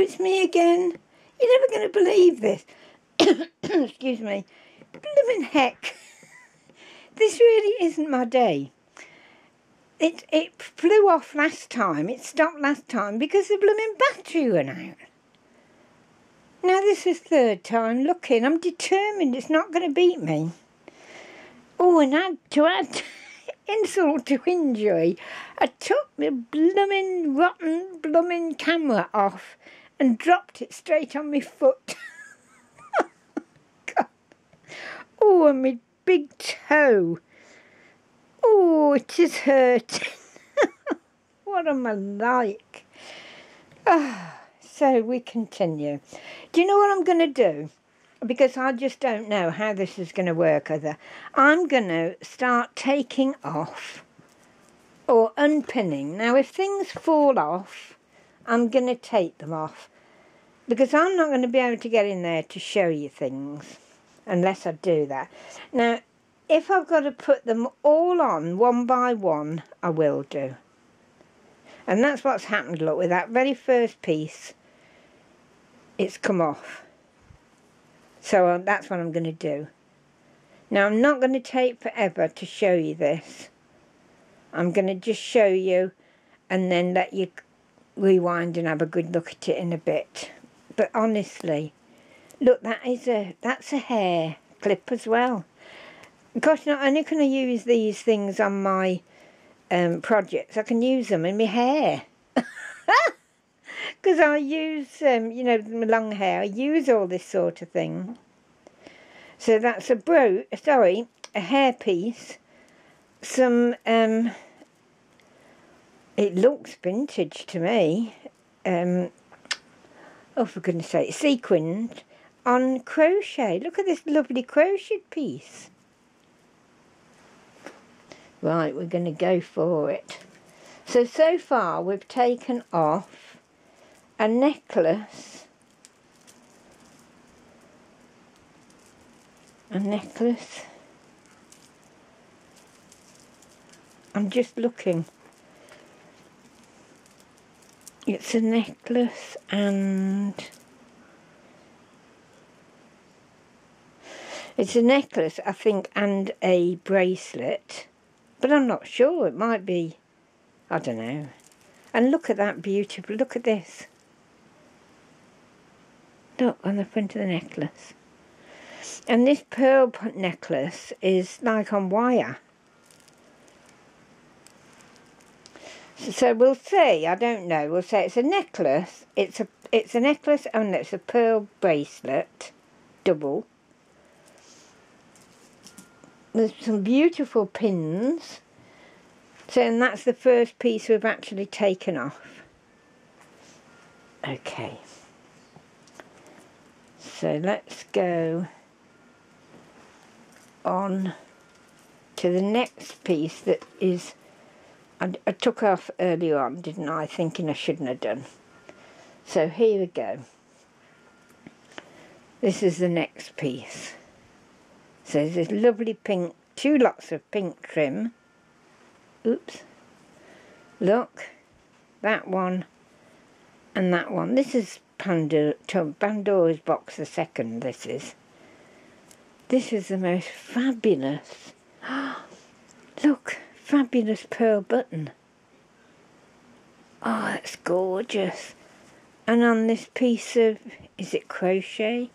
it's me again. You're never going to believe this. Excuse me. Blooming heck. This really isn't my day. It flew off last time. It stopped last time because the blooming battery went out. Now this is third time looking. I'm determined it's not going to beat me. Oh, and to add insult to injury, I took the blooming rotten blooming camera off and dropped it straight on my foot. God. Oh, and my big toe. Oh, it is hurting. What am I like? So we continue. Do you know what I'm going to do? Because I just don't know how this is going to work either. I'm going to start taking off or unpinning. Now, if things fall off, I'm going to take them off. Because I'm not going to be able to get in there to show you things unless I do that. Now, if I've got to put them all on one by one, I will do. And that's what's happened, look, with that very first piece. It's come off. So that's what I'm going to do. Now, I'm not going to take forever to show you this. I'm going to just show you and then let you rewind and have a good look at it in a bit. But honestly, look, that's a hair clip as well. Gosh, not only can I use these things on my projects, I can use them in my hair. Because I use, you know, my long hair, I use all this sort of thing. So that's a a hair piece. Some, it looks vintage to me. Oh, for goodness sake, sequined on crochet. Look at this lovely crocheted piece. Right, we're going to go for it. So far we've taken off a necklace. I'm just looking. It's a necklace and it's a necklace, I think, and a bracelet. But I'm not sure. It might be, I don't know. And look at that beautiful, look at this. Look on the front of the necklace. And this pearl necklace is like on wire. So we'll say, I don't know, we'll say it's a necklace. It's a necklace and it's a pearl bracelet, double. There's some beautiful pins. So, and that's the first piece we've actually taken off. Okay. So let's go on to the next piece that is, I took off earlier on, didn't I, thinking I shouldn't have done. So here we go. This is the next piece. So there's this lovely pink, two lots of pink trim. Oops. Look, that one and that one. This is Pandora's box, the second this is. This is the most fabulous. Look, fabulous pearl button. Oh, that's gorgeous. And on this piece of, is it crochet?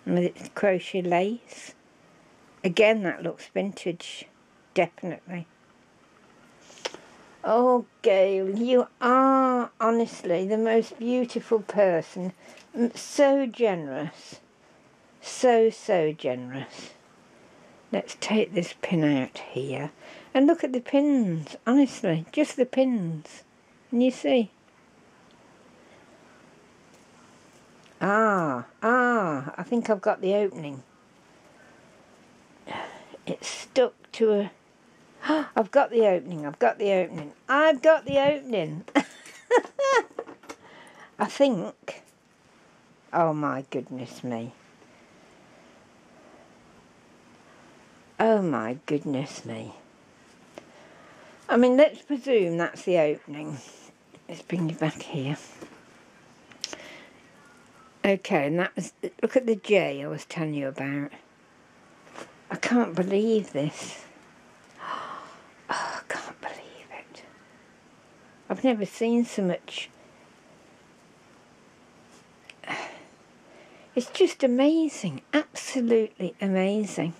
And it's crochet lace. Again, that looks vintage, definitely. Oh, Gail, you are honestly the most beautiful person. So generous. So generous. Let's take this pin out here. And look at the pins, honestly, just the pins. Can you see? I think I've got the opening. It's stuck to a... I've got the opening. I think. Oh my goodness me. Oh my goodness me. I mean, let's presume that's the opening. Let's bring you back here. Okay, and that was, look at the J I was telling you about. I can't believe this. Oh, I can't believe it. I've never seen so much. It's just amazing, absolutely amazing.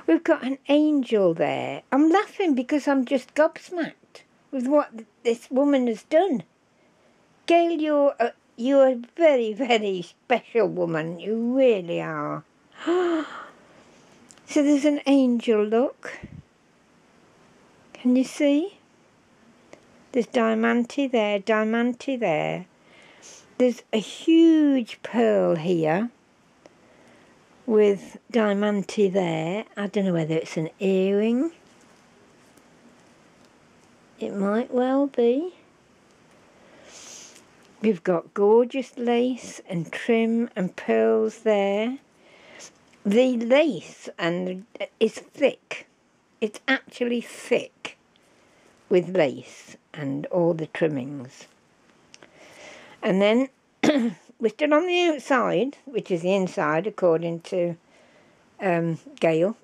We've got an angel there. I'm laughing because I'm just gobsmacked with what this woman has done. Gail, you're a very, very special woman. You really are. So there's an angel, look. Can you see? There's diamante there, diamante there. There's a huge pearl here with diamante there. I don't know whether it's an earring. It might well be. We've got gorgeous lace and trim and pearls there. The lace is thick. It's actually thick with lace and all the trimmings. And then we're still on the outside, which is the inside according to Gail.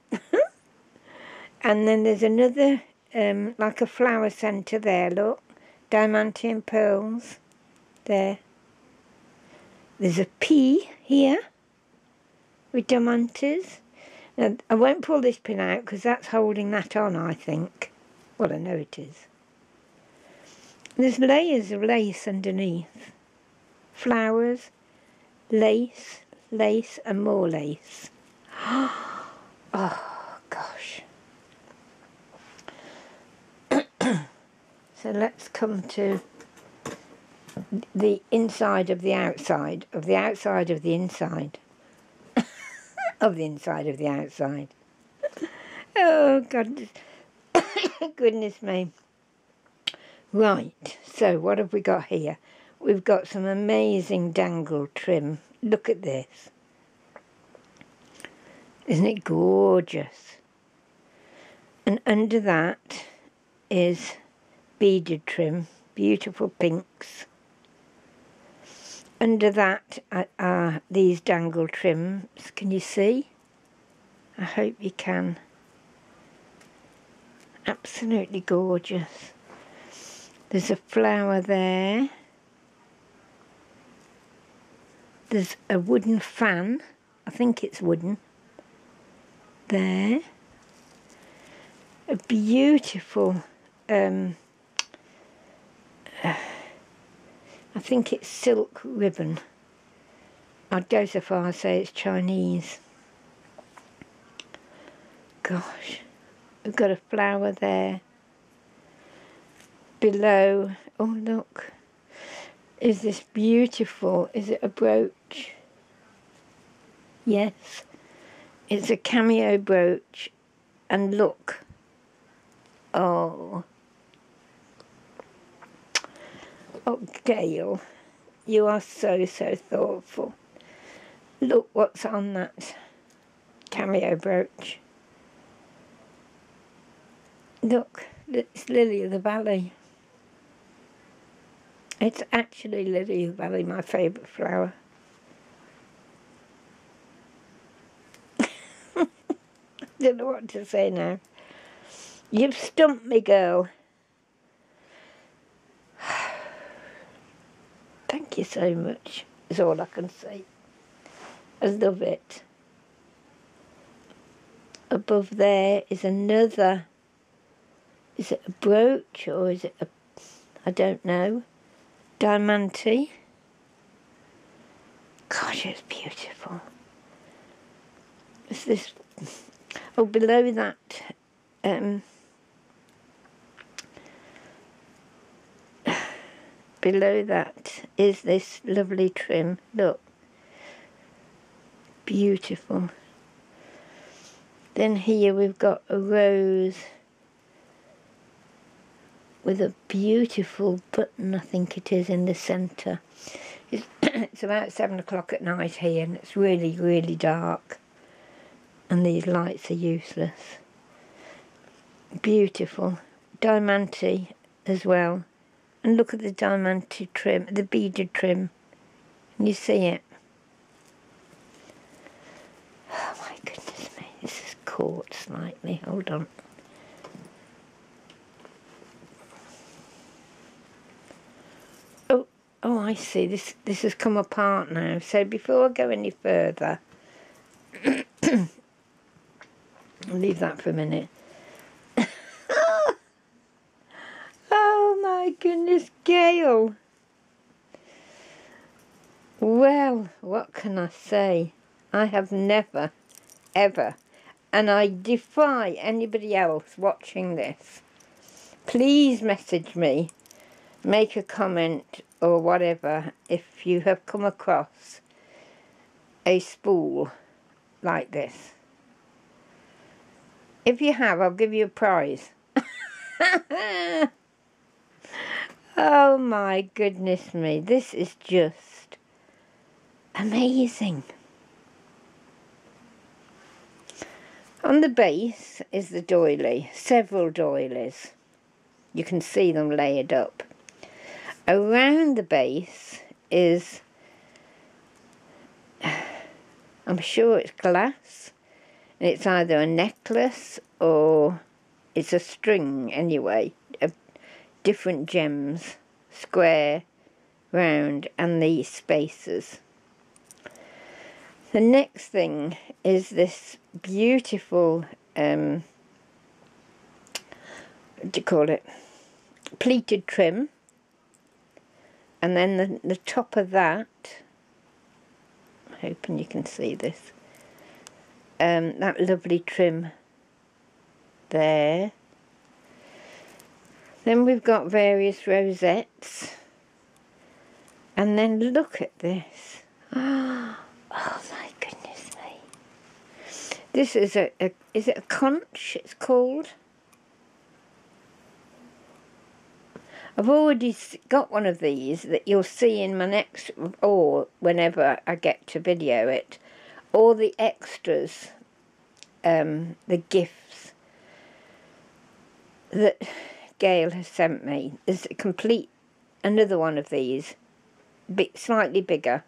And then there's another, like a flower centre there, look. Diamante and pearls there. There's a P here with diamantes. Now, I won't pull this pin out because that's holding that on, I think. Well, I know it is. There's layers of lace underneath. Flowers, lace, lace and more lace. Oh, gosh. So let's come to the inside of the outside, of the outside of the inside. Of the inside of the outside. Oh, God. Goodness me. Right, so what have we got here? We've got some amazing dangle trim. Look at this. Isn't it gorgeous? And under that is beaded trim, beautiful pinks. Under that are these dangle trims. Can you see? I hope you can. Absolutely gorgeous. There's a flower there. There's a wooden fan. I think it's wooden. There. A beautiful, I think it's silk ribbon. I'd go so far as to say it's Chinese. Gosh. We've got a flower there. Below, oh look, is this beautiful, is it a brooch? Yes, it's a cameo brooch, and look, oh, Gail, you are so, so thoughtful. Look what's on that cameo brooch. Look, it's Lily of the Valley. It's actually Lily of the Valley, my favourite flower. Don't know what to say now. You've stumped me, girl. Thank you so much, is all I can say. I love it. Above there is another, is it a brooch or is it a, I don't know, diamante. Gosh, it's beautiful. Is this, oh, below that, below that is this lovely trim. Look, beautiful. Then here we've got a rose with a beautiful button, I think it is, in the centre. It's about 7 o'clock at night here and it's really, really dark. And these lights are useless. Beautiful. Diamante as well. And look at the diamante trim, the beaded trim. Can you see it? Oh my goodness me, this is caught slightly. Hold on. Oh, I see. This has come apart now. So before I go any further, I'll leave that for a minute. Oh my goodness, Gail. Well, what can I say? I have never, ever, and I defy anybody else watching this. Please message me, make a comment or whatever if you have come across a spool like this. If you have, I'll give you a prize. Oh my goodness me, this is just amazing. On the base is the doily, several doilies. You can see them layered up. Around the base is, I'm sure it's glass, and it's either a necklace or it's a string anyway, of different gems, square, round, and the spaces. The next thing is this beautiful, what do you call it, pleated trim. And then the top of that, I'm hoping you can see this, that lovely trim there. Then we've got various rosettes. And then look at this. Oh my goodness me. This is is it a conch it's called? I've already got one of these that you'll see in my next, or whenever I get to video it, all the extras, the gifts that Gail has sent me. There's a complete, another one of these, slightly bigger.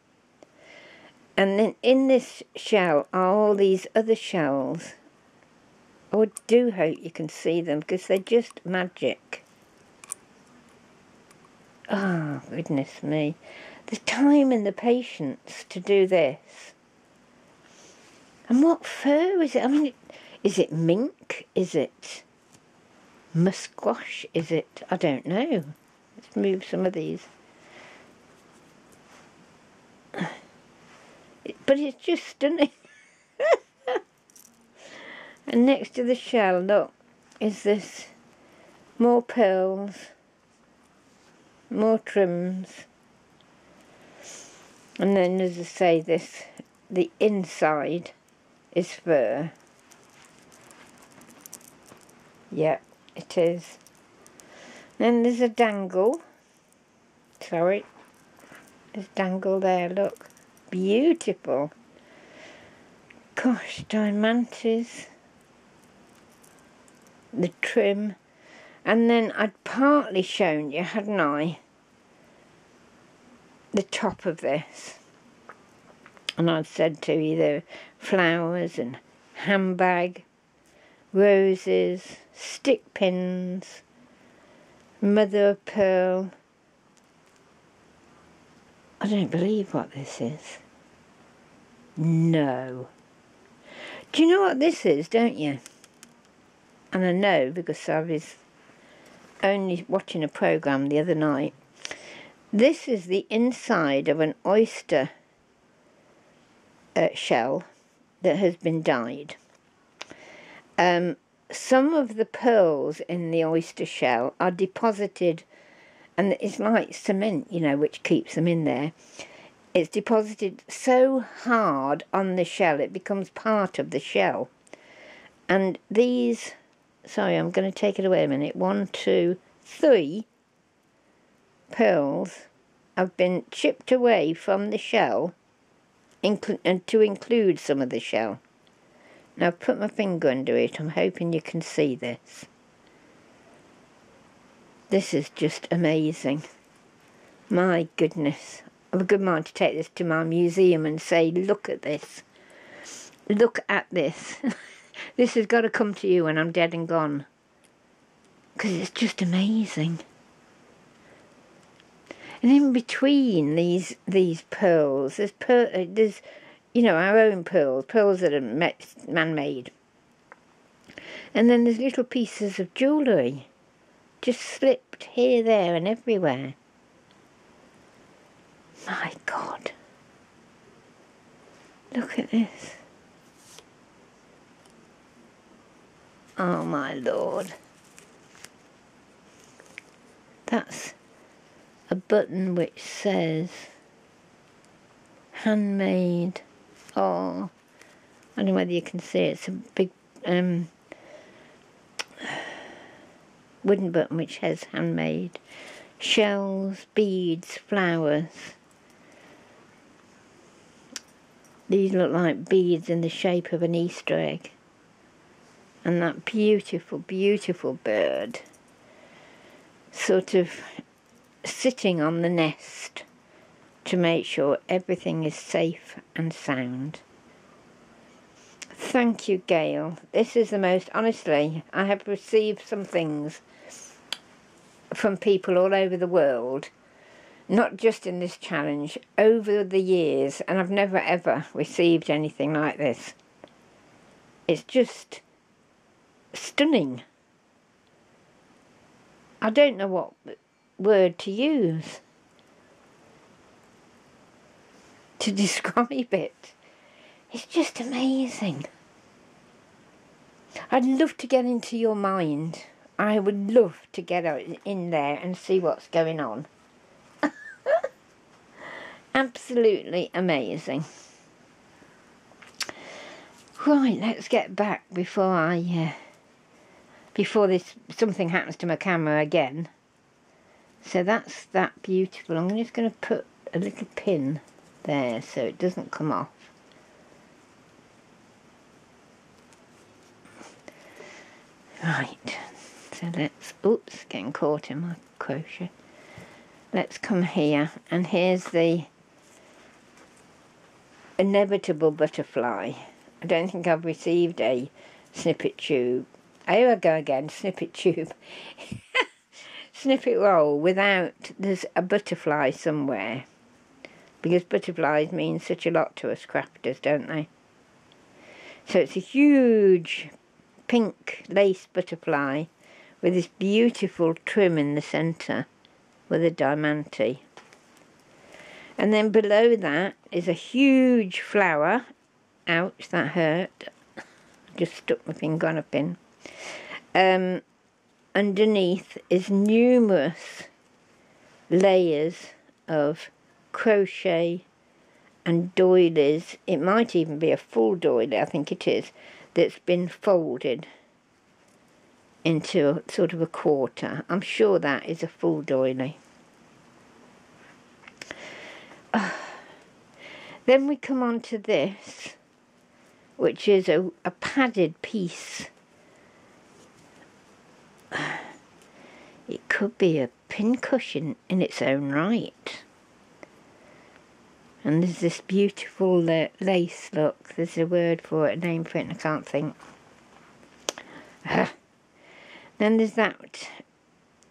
And then in this shell are all these other shells. I do hope you can see them because they're just magic. Oh, goodness me. The time and the patience to do this. And what fur is it? I mean, is it mink? Is it musquash? Is it? I don't know. Let's move some of these. But it's just stunning. And next to the shell, look, is this more pearls. More trims, and then as I say, the inside is fur. Yeah, it is. Then there's a dangle. Sorry, there's a dangle there, look. Beautiful. Gosh, diamantes. The trim. And then I'd partly shown you, hadn't I, the top of this. And I'd said to you there were flowers and handbag, roses, stick pins, mother of pearl. I don't believe what this is. No. Do you know what this is, don't you? And I know because I was only watching a programme the other night. This is the inside of an oyster shell that has been dyed. Some of the pearls in the oyster shell are deposited, and it's like cement, you know, which keeps them in there. It's deposited so hard on the shell it becomes part of the shell. And these, sorry, I'm going to take it away a minute. 1, 2, 3 pearls have been chipped away from the shell and to include some of the shell. Now I've put my finger under it. I'm hoping you can see this. This is just amazing. My goodness. I've a good mind to take this to my museum and say, look at this. Look at this. This has got to come to you when I'm dead and gone. Because it's just amazing. And in between these pearls, there's you know, our own pearls that are man-made. And then there's little pieces of jewellery, just slipped here, there and everywhere. My God. Look at this. Oh my Lord. That's a button which says handmade. Oh, I don't know whether you can see it. It's a big wooden button which says handmade. Shells, beads, flowers. These look like beads in the shape of an Easter egg. And that beautiful, beautiful bird sort of sitting on the nest to make sure everything is safe and sound. Thank you, Gail. This is the most, honestly, I have received some things from people all over the world, not just in this challenge, over the years, and I've never ever received anything like this. It's just stunning. I don't know what word to use to describe it. It's just amazing. I'd love to get into your mind. I would love to get in there and see what's going on. Absolutely amazing. Right, let's get back before something happens to my camera again. So that's that beautiful. I'm just going to put a little pin there so it doesn't come off. Right, so let's, oops, getting caught in my crochet. Let's come here, and here's the inevitable butterfly. I don't think I've received a snippet tube. Here I go again, snippet tube. Snippet roll without, there's a butterfly somewhere. Because butterflies mean such a lot to us crafters, don't they? So it's a huge pink lace butterfly with this beautiful trim in the centre with a diamante. And then below that is a huge flower. Ouch, that hurt. Just stuck my finger on a pin. Underneath is numerous layers of crochet and doilies. It might even be a full doily, I think it is, that's been folded into sort of a quarter. I'm sure that is a full doily. Then we come on to this, which is a padded piece. It could be a pincushion in its own right. And there's this beautiful lace, look, there's a word for it, a name for it, and I can't think. Then there's that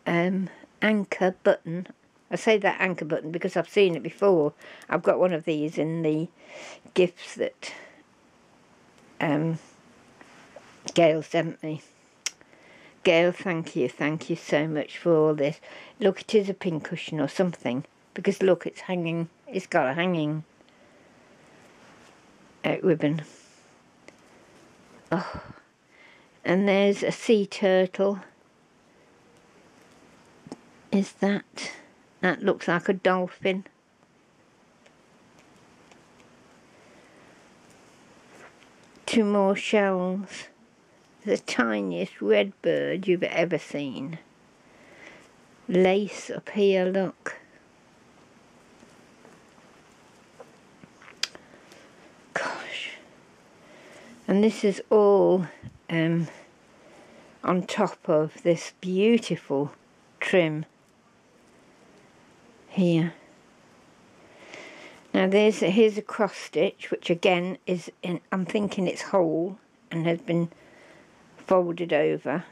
anchor button. I say that anchor button because I've seen it before. I've got one of these in the gifts that Gail sent me. Gail, thank you so much for all this. Look, it is a pincushion or something, because look, it's hanging, it's got a hanging ribbon. Oh, and there's a sea turtle. Is that looks like a dolphin. Two more shells. The tiniest red bird you've ever seen. Lace up here, look. Gosh. And this is all on top of this beautiful trim here. Now here's a cross stitch, which again is in, I'm thinking it's whole and has been folded over.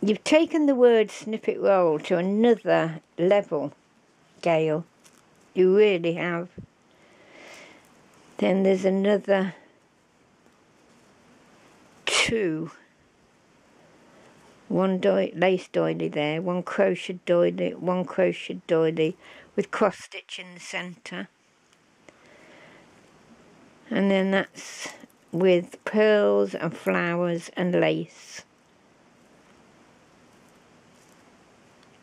You've taken the word snippet roll to another level, Gail. You really have. Then there's another 2. One lace doily there, one crochet doily, one crochet doily with cross stitch in the centre. And then that's with pearls and flowers and lace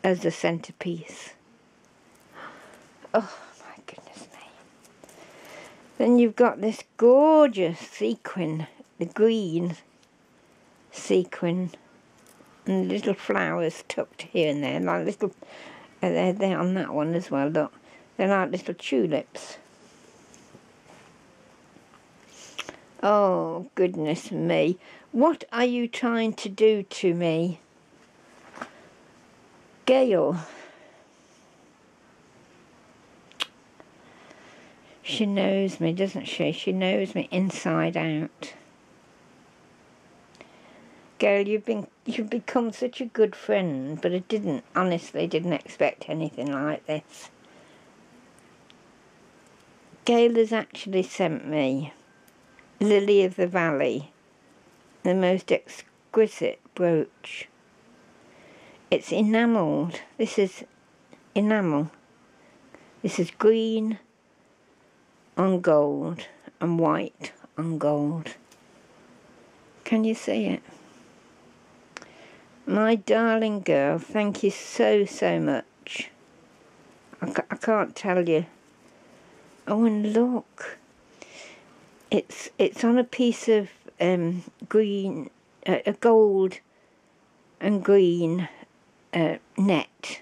as a centrepiece. Oh my goodness me. Then you've got this gorgeous sequin, the green sequin, and little flowers tucked here and there, like little, they're on that one as well, look. They're like little tulips. Oh, goodness me. What are you trying to do to me, Gail? She knows me, doesn't she? She knows me inside out. Gail, you've become such a good friend, but I honestly didn't expect anything like this. Gail has actually sent me Lily of the Valley, the most exquisite brooch. It's enamelled. This is enamel. This is green on gold and white on gold. Can you see it? My darling girl, thank you so, so much. I can't tell you. Oh, and look. It's on a piece of green, a gold and green net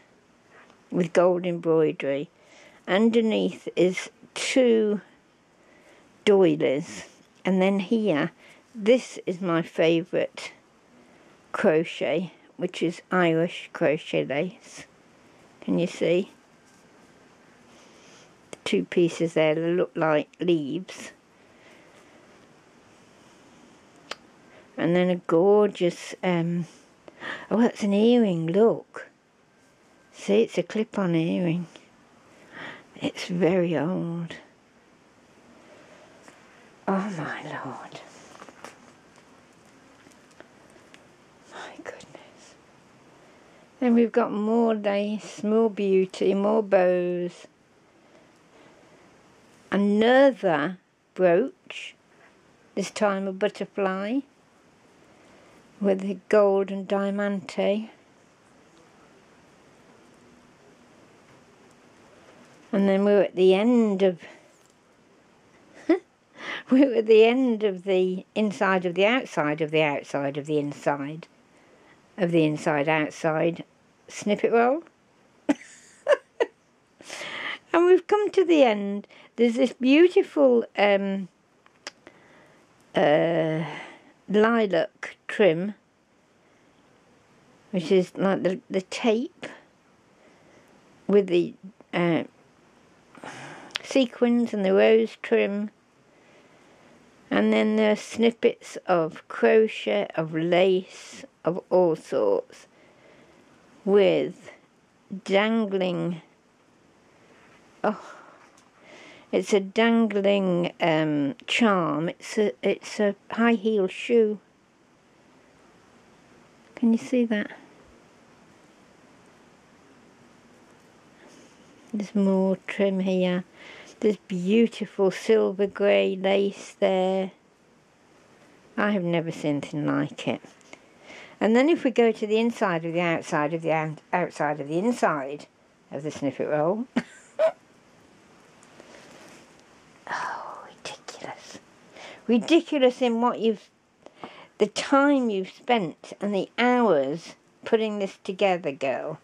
with gold embroidery. Underneath is 2 doilies, and then here, this is my favourite crochet, which is Irish crochet lace. Can you see? The 2 pieces there that look like leaves. And then a gorgeous, oh, that's an earring, look. See, it's a clip-on earring. It's very old. Oh my Lord. My goodness. Then we've got more lace, more beauty, more bows. Another brooch, this time a butterfly with the gold and diamante. And then we're at the end of we're at the end of the inside of the outside of the outside of the inside of the inside outside snippet roll. And we've come to the end. There's this beautiful lilac trim, which is like the tape with the sequins and the rose trim, and then there are snippets of crochet, of lace, of all sorts, with dangling, oh, it's a dangling charm. It's a high heel shoe. Can you see that? There's more trim here. There's beautiful silver grey lace there. I have never seen anything like it. And then if we go to the inside of the outside of the outside of the inside of the snippet roll. Oh, ridiculous. Ridiculous in what the time you've spent and the hours putting this together, girl.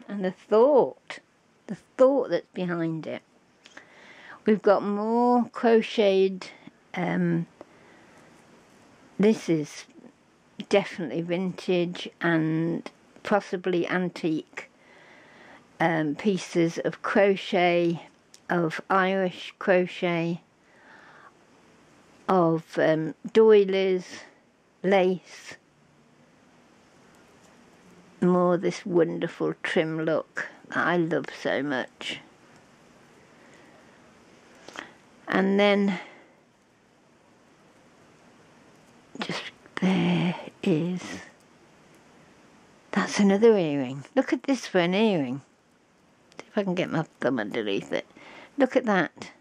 And the thought that's behind it. We've got more crocheted, this is definitely vintage and possibly antique pieces of crochet, of Irish crochet, of doilies, lace, more this wonderful trim look that I love so much. And then just there is, that's another earring. Look at this for an earring. See if I can get my thumb underneath it. Look at that.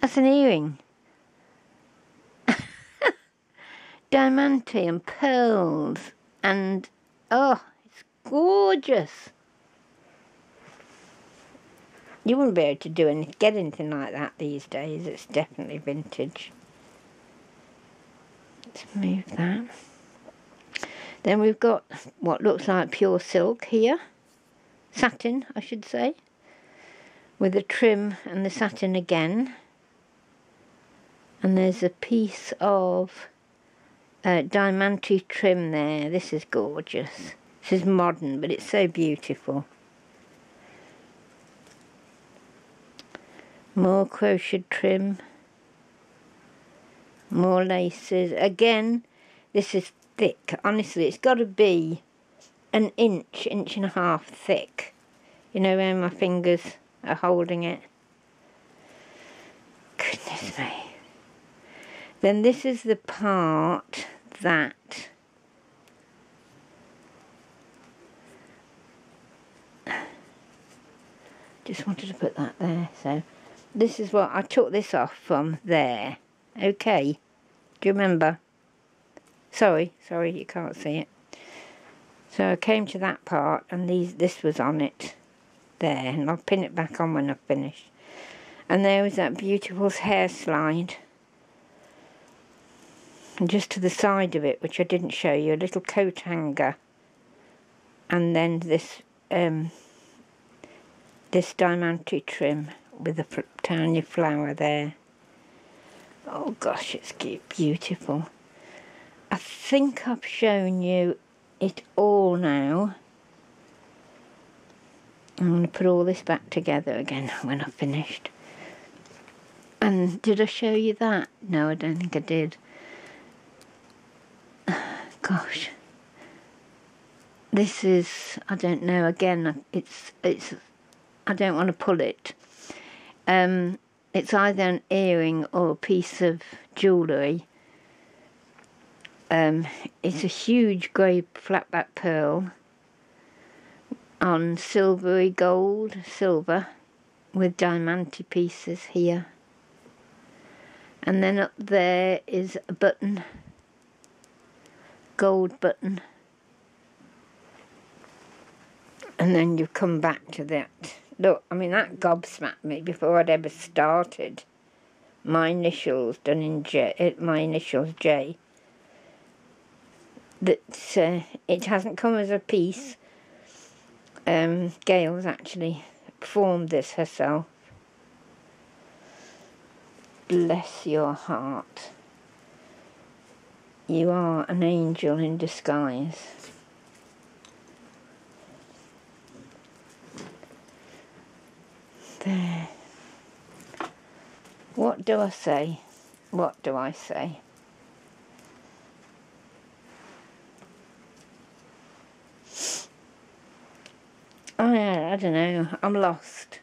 That's an earring. Diamante and pearls and oh, it's gorgeous. You wouldn't be able to get anything like that these days. It's definitely vintage. Let's move that. Then we've got what looks like pure silk here. Satin, I should say. With the trim and the satin again. And there's a piece of diamante trim there. This is gorgeous. This is modern, but it's so beautiful. More crochet trim. More laces. Again, this is thick. Honestly, it's got to be an inch and a half thick. You know where my fingers are holding it? Goodness me. Then this is the part that just wanted to put that there. So this is what I took this off from there. Okay, do you remember? Sorry, you can't see it. So I came to that part and this was on it there, and I'll pin it back on when I've finished. And there was that beautiful hair slide. And just to the side of it, which I didn't show you, a little coat hanger. And then this this diamante trim with a tiny flower there. Oh gosh, it's beautiful. I think I've shown you it all now. I'm going to put all this back together again when I've finished. And did I show you that? No, I don't think I did. Gosh, this is, I don't know, again, it's I don't want to pull it. It's either an earring or a piece of jewellery. It's a huge grey flatback pearl on silvery gold, silver, with diamante pieces here. And then up there is a button, gold button, and then you come back to that. Look, I mean, that gobsmacked me before I'd ever started. My initials done in J, my initials J. That it hasn't come as a piece. Gails actually formed this herself. Bless your heart. You are an angel in disguise. There. What do I say? What do I say? I don't know. I'm lost.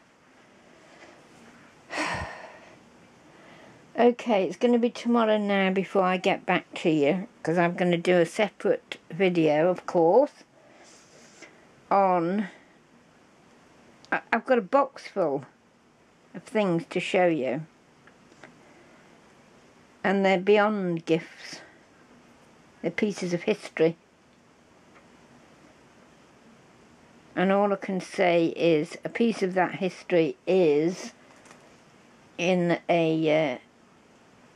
Okay, it's going to be tomorrow now before I get back to you, because I'm going to do a separate video, of course, on... I've got a box full of things to show you, and they're beyond gifts. They're pieces of history. And all I can say is a piece of that history is in a...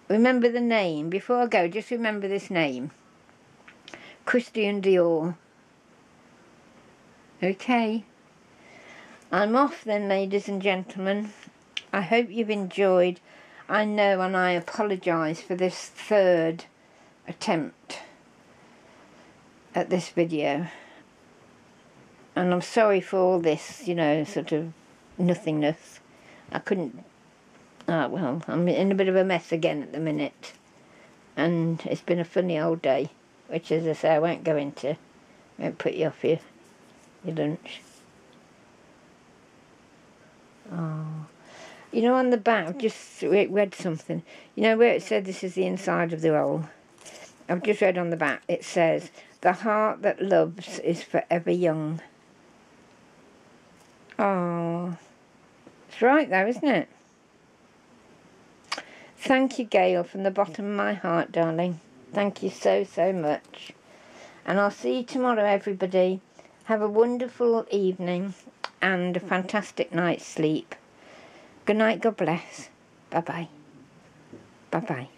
remember the name. Before I go, just remember this name. Christian Dior. Okay. I'm off then, ladies and gentlemen. I hope you've enjoyed. I know, and I apologise for this third attempt at this video. And I'm sorry for all this, you know, sort of nothingness. I couldn't... well, I'm in a bit of a mess again at the minute. And it's been a funny old day, which, as I say, I won't go into. Won't put you off your lunch. Oh. You know, on the back, I've just read something. You know where it said this is the inside of the roll? I've just read on the back, it says, the heart that loves is forever young. Oh, it's right though, isn't it? Thank you, Gail, from the bottom of my heart, darling. Thank you so, so much. And I'll see you tomorrow, everybody. Have a wonderful evening and a fantastic night's sleep. Good night, God bless. Bye-bye. Bye-bye.